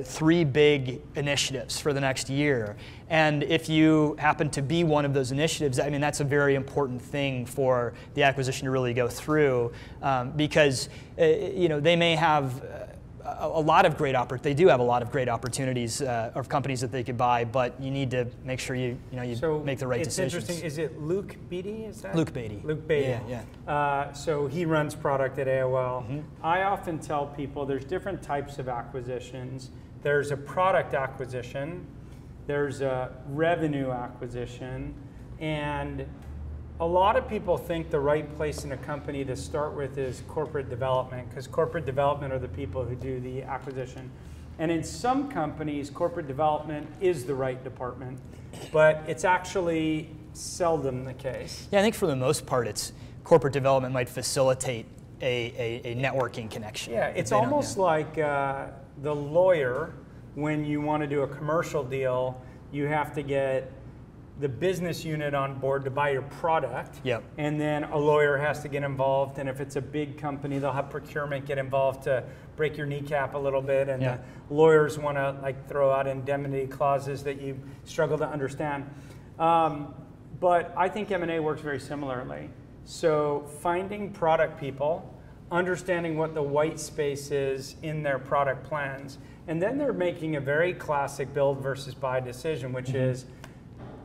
3 big initiatives for the next year, and if you happen to be one of those initiatives, I mean, that's a very important thing for the acquisition to really go through, because they may have a lot of great they do have a lot of great opportunities of companies that they could buy, but you need to make sure you make the right decisions. It's interesting. Is it Luke Beatty? Is that Luke Beatty? Luke Beatty. Yeah. So he runs product at AOL. I often tell people there's different types of acquisitions. There's a product acquisition. There's a revenue acquisition, and a lot of people think the right place in a company to start with is corporate development, because corporate development are the people who do the acquisition. And in some companies, corporate development is the right department, but it's actually seldom the case. Yeah, I think for the most part, it's corporate development might facilitate a networking connection. Yeah, it's almost like the lawyer, when you want to do a commercial deal, you have to get the business unit on board to buy your product, and then a lawyer has to get involved, and if it's a big company, they'll have procurement get involved to break your kneecap a little bit, and the lawyers want to like throw out indemnity clauses that you struggle to understand. But I think M&A works very similarly. So finding product people, understanding what the white space is in their product plans, and then they're making a very classic build versus buy decision, which is,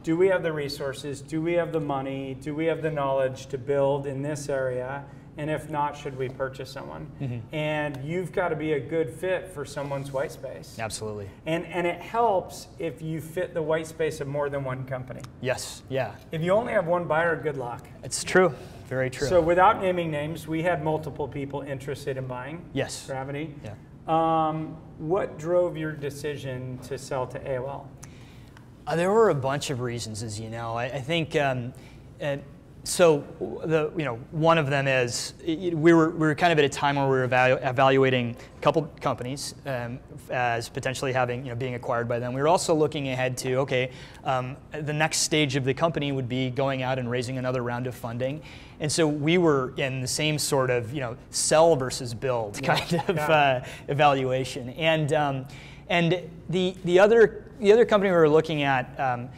do we have the resources? Do we have the money? Do we have the knowledge to build in this area? And if not, should we purchase someone? And you've got to be a good fit for someone's white space. Absolutely. And it helps if you fit the white space of more than one company. Yes, yeah. If you only have one buyer, good luck. It's true, very true. So without naming names, we had multiple people interested in buying Gravity. Yeah. What drove your decision to sell to AOL? There were a bunch of reasons, as you know. I think one of them is we were kind of at a time where we were evaluating a couple companies as potentially being acquired by them. We were also looking ahead to the next stage of the company would be going out and raising another round of funding, and so we were in the same sort of sell versus build kind of evaluation. And the other company we were looking at,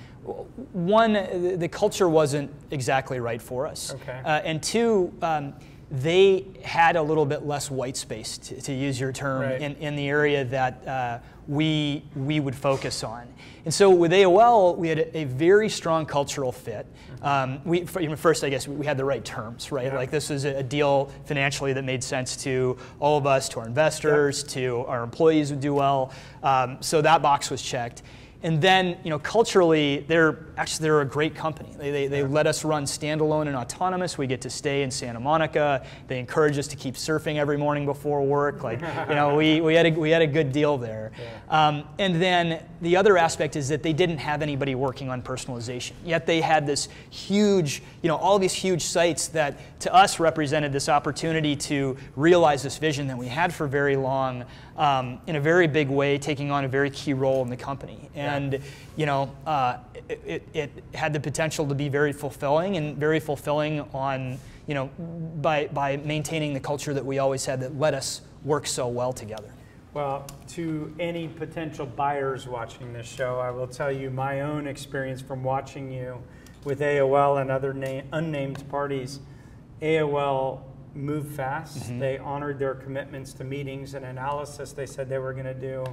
one, the culture wasn't exactly right for us. And two, they had a little bit less white space, to use your term, in the area that we would focus on. And so with AOL, we had a very strong cultural fit. First, I guess, we had the right terms, right? Like, this was a deal financially that made sense to all of us, to our investors, to our employees would do well. So that box was checked. And then, culturally, they're a great company. They let us run standalone and autonomous. We get to stay in Santa Monica. They encourage us to keep surfing every morning before work. Like, we had a good deal there. And then the other aspect is that they didn't have anybody working on personalization. Yet they had this huge, all these huge sites that to us represented this opportunity to realize this vision that we had for very long, in a very big way, taking on a very key role in the company. And it had the potential to be very fulfilling, and very fulfilling on by maintaining the culture that we always had that let us work so well together. Well, to any potential buyers watching this show, I will tell you my own experience from watching you with AOL and other unnamed parties. AOL moved fast. They honored their commitments to meetings and analysis they said they were going to do.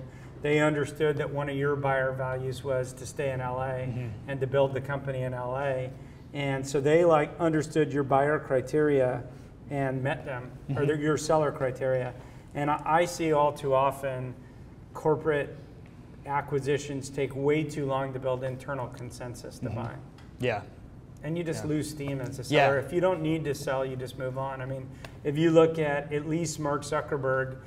They understood that one of your buyer values was to stay in LA and to build the company in LA. And so they like understood your buyer criteria and met them, or your seller criteria. And I see all too often corporate acquisitions take way too long to build internal consensus to buy. Yeah. And you just lose steam as a seller. If you don't need to sell, you just move on. I mean, if you look at least Mark Zuckerberg,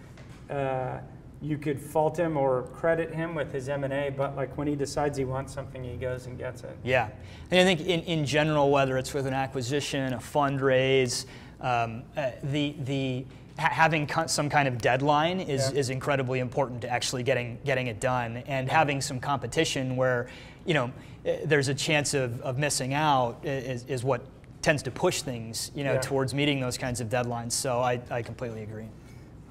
you could fault him or credit him with his M&A, but like when he decides he wants something, he goes and gets it. Yeah, and I think in general, whether it's with an acquisition, a fundraise, having some kind of deadline is incredibly important to actually getting it done, and having some competition where, you know, there's a chance of missing out is what tends to push things, you know, towards meeting those kinds of deadlines. So I completely agree.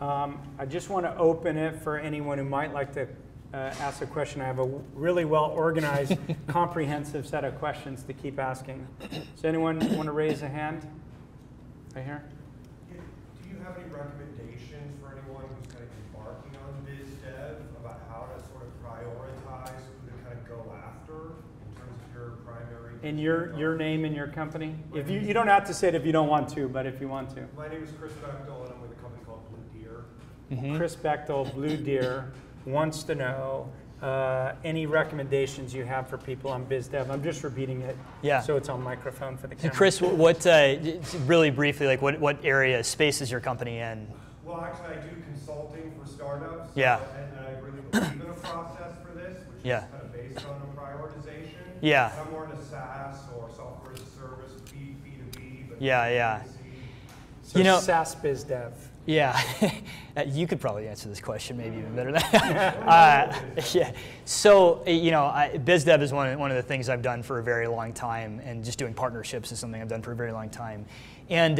I just want to open it for anyone who might like to ask a question. I have a really well-organized, comprehensive set of questions to keep asking. Does anyone want to raise a hand? Right here. Do you have any recommendations for anyone who's kind of embarking on biz dev about how to sort of prioritize who to kind of go after in terms of your primary? And your name and your company? If you don't have to say it if you don't want to, but if you want to. My name is Chris Bechtel, and I'm with a company called Blue Deer. Chris Bechtel, Blue Deer, wants to know any recommendations you have for people on biz dev. I'm just repeating it so it's on microphone for the camera. Chris, what really briefly, like what area, space is your company in? Well, actually, I do consulting for startups. Yeah. And I really believe in a process for this, which is kind of based on a prioritization. Yeah. I'm more in a SaaS or software as a service, B2B, but Yeah. So you know, SaaS biz dev. Yeah, you could probably answer this question maybe even better than that. Yeah. So, you know, biz dev is one of the things I've done for a very long time, and just doing partnerships is something I've done for a very long time. And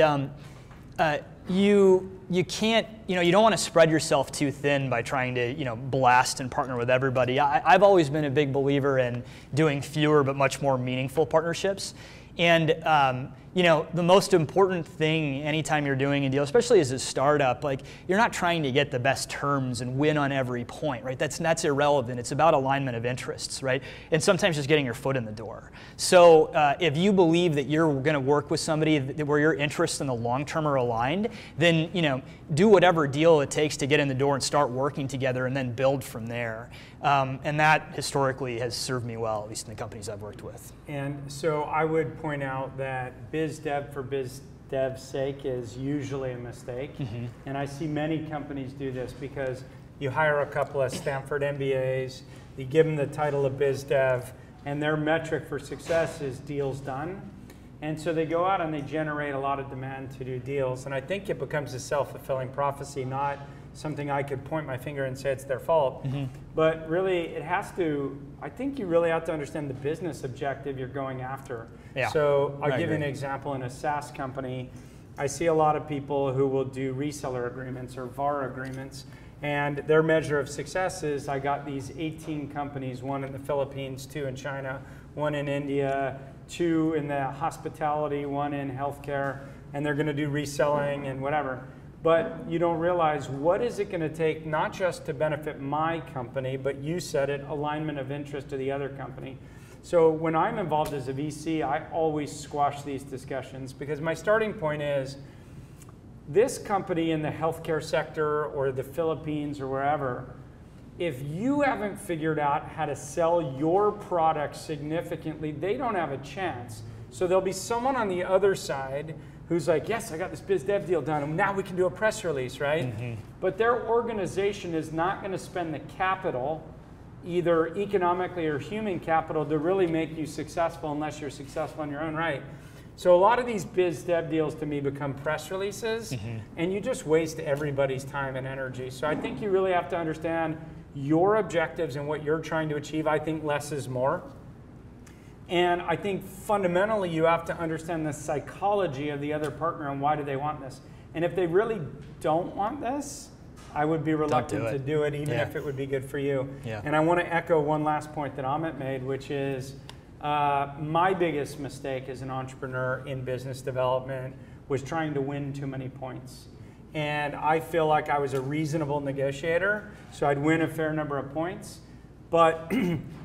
you can't, you know, you don't want to spread yourself too thin by trying to, you know, blast and partner with everybody. I've always been a big believer in doing fewer but much more meaningful partnerships. And you know, the most important thing anytime you're doing a deal, especially as a startup, like, you're not trying to get the best terms and win on every point, right? That's irrelevant. It's about alignment of interests, right? And sometimes just getting your foot in the door. So if you believe that you're going to work with somebody where your interests in the long term are aligned, then, you know, do whatever deal it takes to get in the door and start working together, and then build from there. And that historically has served me well, at least in the companies I've worked with. And so I would point out that biz dev for biz dev's sake is usually a mistake. And I see many companies do this because you hire a couple of Stanford MBAs, you give them the title of biz dev, and their metric for success is deals done. And so they go out and they generate a lot of demand to do deals. And I think it becomes a self-fulfilling prophecy, not something I could point my finger and say it's their fault. But really, it has to, I think you really have to understand the business objective you're going after. So I'll give you an example. In a SaaS company, I see a lot of people who will do reseller agreements or VAR agreements. And their measure of success is, I got these 18 companies, one in the Philippines, 2 in China, 1 in India, 2 in the hospitality, 1 in healthcare, and they're going to do reselling and whatever. But you don't realize, what is it going to take, not just to benefit my company, but you said it, alignment of interest to the other company. So when I'm involved as a VC, I always squash these discussions, because my starting point is, this company in the healthcare sector or the Philippines or wherever, if you haven't figured out how to sell your product significantly, they don't have a chance. So there'll be someone on the other side who's like, yes, I got this biz dev deal done, and now we can do a press release, right? But their organization is not going to spend the capital, either economically or human capital, to really make you successful unless you're successful in your own right. So a lot of these biz dev deals to me become press releases, and you just waste everybody's time and energy. So I think you really have to understand your objectives and what you're trying to achieve. I think less is more. And I think fundamentally you have to understand the psychology of the other partner and why do they want this. And if they really don't want this, I would be reluctant to do it, even if it would be good for you. And I want to echo one last point that Amit made, which is my biggest mistake as an entrepreneur in business development was trying to win too many points. And I feel like I was a reasonable negotiator, so I'd win a fair number of points. But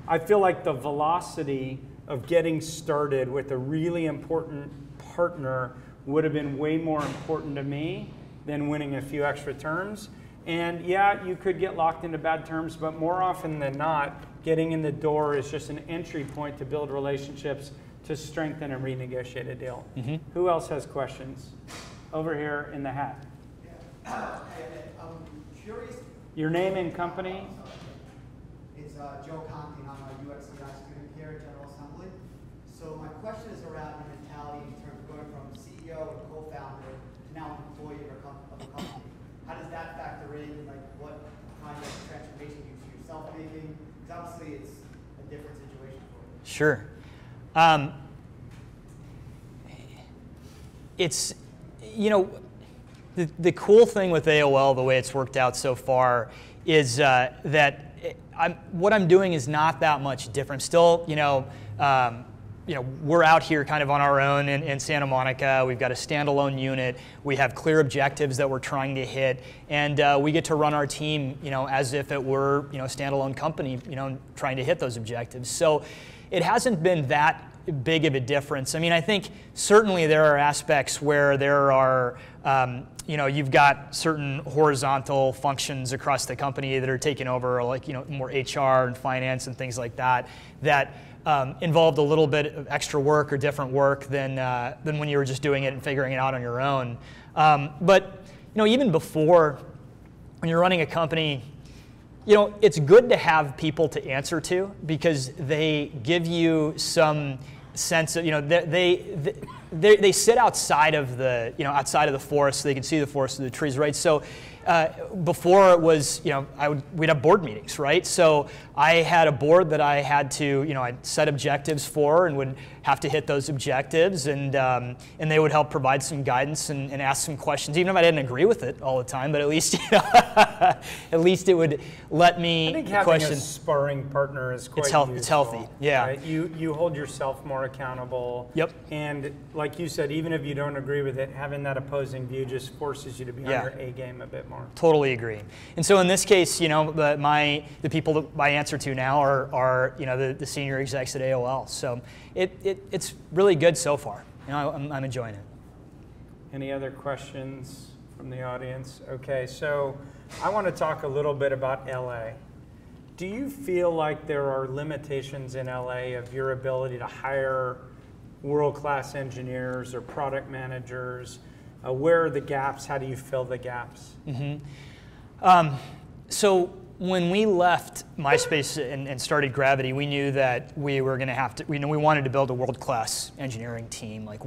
I feel like the velocity of getting started with a really important partner would have been way more important to me than winning a few extra terms. And yeah, you could get locked into bad terms, but more often than not, getting in the door is just an entry point to build relationships to strengthen and renegotiate a deal. Who else has questions? Over here in the hat. I'm curious. Your name and company? It's Joe Conti, and I'm a UX UI student here at General Assembly. So my question is around your mentality in terms of going from CEO and co-founder to now an employee of a company. How does that factor in? Like, what kind of transformation do you see yourself making? Because obviously it's a different situation for you. Sure. It's, you know, the cool thing with AOL, the way it's worked out so far, is that what I'm doing is not that much different. Still, we're out here kind of on our own in Santa Monica. We've got a standalone unit. We have clear objectives that we're trying to hit, and we get to run our team, as if it were, a standalone company, trying to hit those objectives. So it hasn't been that big of a difference. I mean, I think certainly there are aspects where there are, you've got certain horizontal functions across the company that are taken over, like, more HR and finance and things like that, that involved a little bit of extra work or different work than when you were just doing it and figuring it out on your own. But, even before, when you're running a company, it's good to have people to answer to because they give you some sense of, they sit outside of the, outside of the forest so they can see the forest and the trees, right? So before it was, we'd have board meetings, right? So I had a board that I had to, I'd set objectives for and would have to hit those objectives, and they would help provide some guidance and ask some questions, even if I didn't agree with it all the time, but at least, at least it would let me I think having a sparring partner is quite useful. It's healthy, yeah. Right? You hold yourself more accountable. Yep. And like you said, even if you don't agree with it, having that opposing view just forces you to be on your A game a bit more. Totally agree. And so in this case, the people that I answer to now are the senior execs at AOL. So it's really good so far. I'm enjoying it. Any other questions from the audience? Okay, so I want to talk a little bit about LA. Do you feel like there are limitations in LA of your ability to hire world-class engineers or product managers? Where are the gaps? How do you fill the gaps? So when we left Myspace and started Gravity, we knew that we were going to have to, we wanted to build a world-class engineering team. Like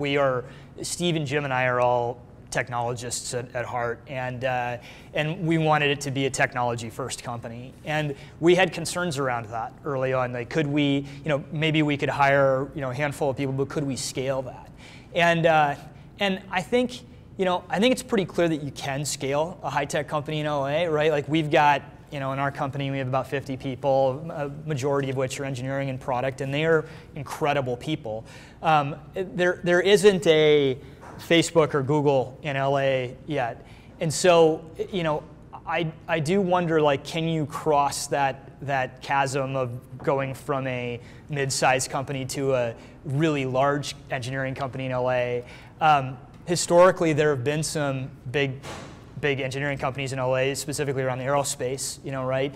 Steve and Jim and I are all technologists at heart, and we wanted it to be a technology-first company. And we had concerns around that early on. Like, could we, maybe we could hire, a handful of people, but could we scale that? And I think, I think it's pretty clear that you can scale a high-tech company in LA, right? Like we've got, in our company, we have about 50 people, a majority of which are engineering and product, and they are incredible people. There isn't a Facebook or Google in LA yet. And so, I do wonder, like, can you cross that chasm of going from a mid-sized company to a really large engineering company in LA? Historically, there have been some big engineering companies in LA, specifically around the aerospace, right?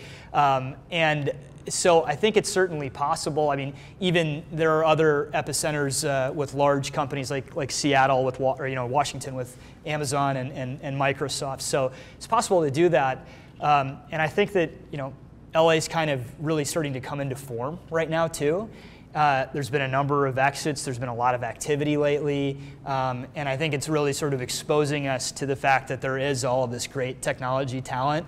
And so I think it's certainly possible. I mean, even there are other epicenters with large companies like Seattle with, Washington with Amazon and Microsoft. So it's possible to do that. And I think that, LA is kind of really starting to come into form right now too. There's been a number of exits. There's been a lot of activity lately. And I think it's really sort of exposing us to the fact that there is all of this great technology talent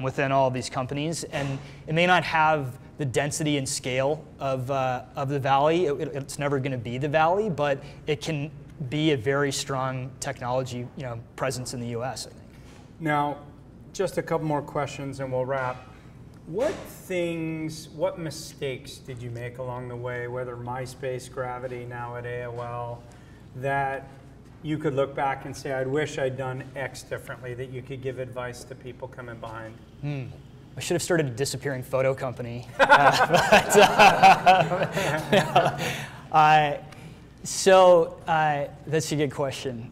within all of these companies. And it may not have the density and scale of the Valley. It's never going to be the Valley, but it can be a very strong technology presence in the US, I think. Now, just a couple more questions and we'll wrap. What mistakes did you make along the way, whether MySpace, Gravity, now at AOL, that you could look back and say, I wish I'd done X differently, that you could give advice to people coming behind? I should have started a disappearing photo company. So that's a good question.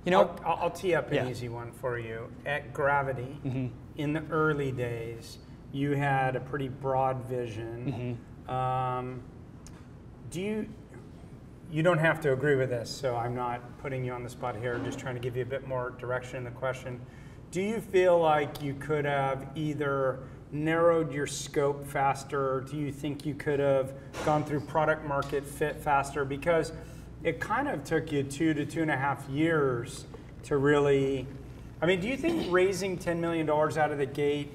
You know, I'll tee up an easy one for you. At Gravity, in the early days, you had a pretty broad vision. You don't have to agree with this, so I'm not putting you on the spot here, just trying to give you a bit more direction in the question. Do you feel like you could have either narrowed your scope faster, or do you think you could have gone through product market fit faster? Because it kind of took you 2 to 2.5 years to really, I mean, do you think raising $10 million out of the gate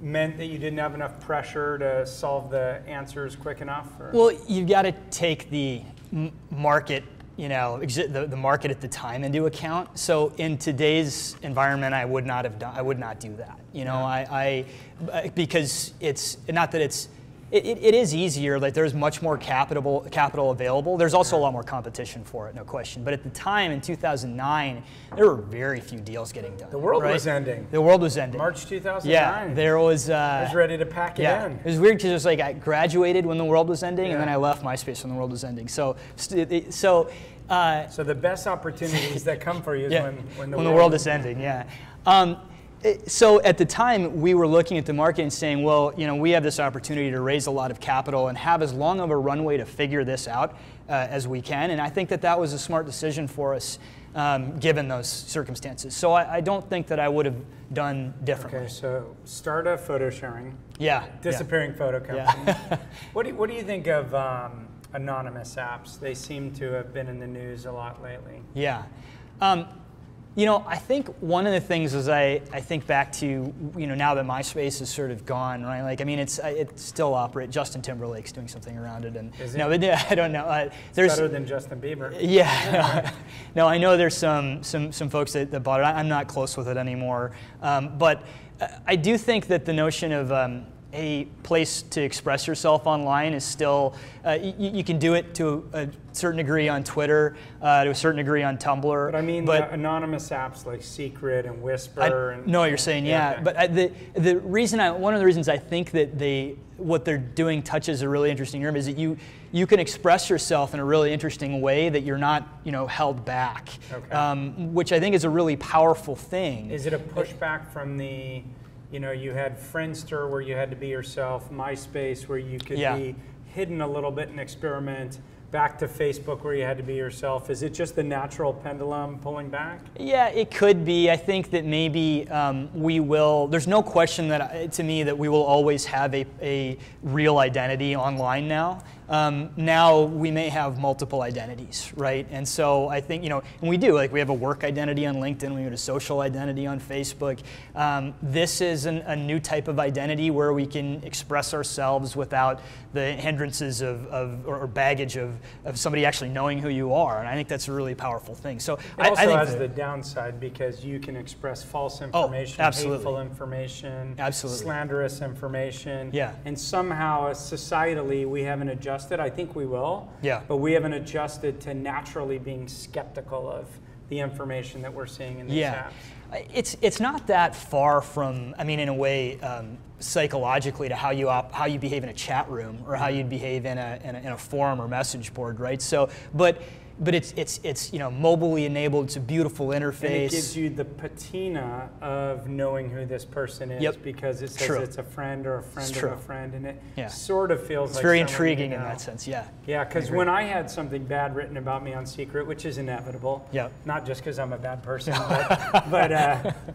meant that you didn't have enough pressure to solve the answers quick enough? Or? Well, you've got to take the market, you know, the market at the time into account. So in today's environment, I would not do that. You know, I because it's not that it is easier. Like there's much more capital available. There's also a lot more competition for it, no question. But at the time in 2009, there were very few deals getting done. The world was ending. The world was ending. March 2009. Yeah, there was. I was ready to pack it in. It was weird because it was like I graduated when the world was ending, and then I left Myspace when the world was ending. So the best opportunities that come for you is when the world is ending. Yeah. So at the time, we were looking at the market and saying, well, you know, we have this opportunity to raise a lot of capital and have as long of a runway to figure this out as we can. And I think that was a smart decision for us, given those circumstances. So I don't think that I would have done differently. Okay, so start a photo sharing. Yeah. Disappearing photo company. What do you think of anonymous apps? They seem to have been in the news a lot lately. Yeah. You know, I think one of the things is I think back to, you know, now that MySpace is sort of gone, right? Like, I mean, it still operates. Justin Timberlake's doing something around it, and no, but I don't know. There's better than Justin Bieber. Yeah, no, I know there's some folks that bought it. I'm not close with it anymore, but I do think that the notion of a place to express yourself online is still, you can do it to a certain degree on Twitter, to a certain degree on Tumblr. But I mean, the anonymous apps like Secret and Whisper. I know what you're saying, yeah. Okay. But the reason one of the reasons I think that what they're doing touches a really interesting nerve is that you can express yourself in a really interesting way that you're not, you know, held back, which I think is a really powerful thing. Is it a pushback from the, you know, you had Friendster where you had to be yourself, MySpace where you could be hidden a little bit and experiment, back to Facebook where you had to be yourself? Is it just the natural pendulum pulling back? Yeah, it could be. I think that maybe we will, there's no question that to me that we will always have a real identity online now. Now we may have multiple identities, right? And so I think, you know, and we do, like we have a work identity on LinkedIn, we have a social identity on Facebook. This is a new type of identity where we can express ourselves without the hindrances or baggage of somebody actually knowing who you are. And I think that's a really powerful thing. So it also has the downside because you can express false information, hateful information, slanderous information. Yeah. And somehow societally we haven't adjusted. I think we will. Yeah. But we haven't adjusted to naturally being skeptical of the information that we're seeing in these apps. It's not that far from, I mean, in a way, psychologically to how you behave in a chat room or how you'd behave in a forum or message board, right? So, but it's you know, mobilely enabled. It's a beautiful interface. And it gives you the patina of knowing who this person is because it says it's a friend or a friend of a friend, and it sort of feels like very intriguing in that sense. Yeah. Yeah, because when I had something bad written about me on Secret, which is inevitable, not just because I'm a bad person, but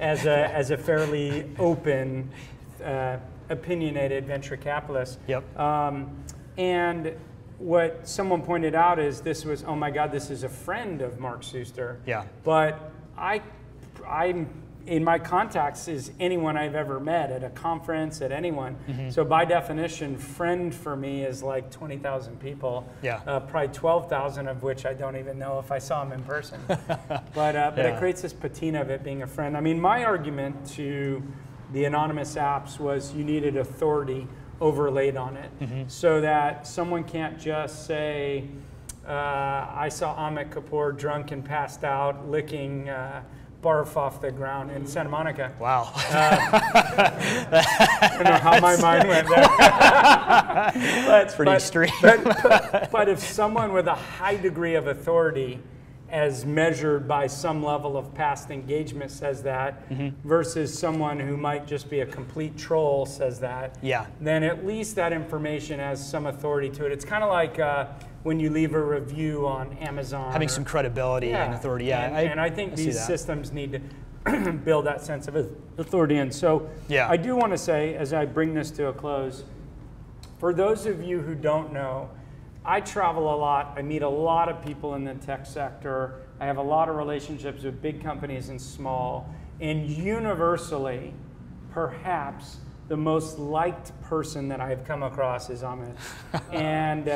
as a fairly open, opinionated venture capitalist. And what someone pointed out is this was, oh my God, this is a friend of Mark Suster. Yeah. But I'm in my contacts is anyone I've ever met at a conference, at anyone. So by definition, friend for me is like 20,000 people. Probably 12,000 of which I don't even know if I saw them in person. But it creates this patina of it being a friend. I mean, my argument to the anonymous apps was you needed authority overlaid on it so that someone can't just say, I saw Amit Kapur drunk and passed out, licking barf off the ground in Santa Monica. Wow. I don't know how my mind went there. That's pretty extreme. But if someone with a high degree of authority, as measured by some level of past engagement, says that, versus someone who might just be a complete troll says that, then at least that information has some authority to it. It's kind of like when you leave a review on Amazon. Having some credibility and authority. And I think these systems need to build that sense of authority. And so I do want to say, as I bring this to a close, for those of you who don't know, I travel a lot. I meet a lot of people in the tech sector. I have a lot of relationships with big companies and small. And universally, perhaps the most liked person that I've come across is Amit. And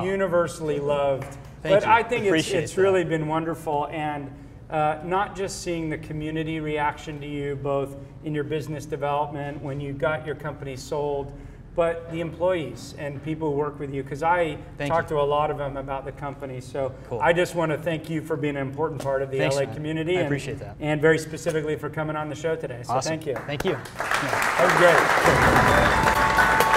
universally loved. But I think it's really been wonderful. And not just seeing the community reaction to you, both in your business development, when you got your company sold, but the employees and people who work with you, because I talk to a lot of them about the company. So I just want to thank you for being an important part of the LA community. I appreciate that. And very specifically for coming on the show today. So thank you. Thank you. That was great.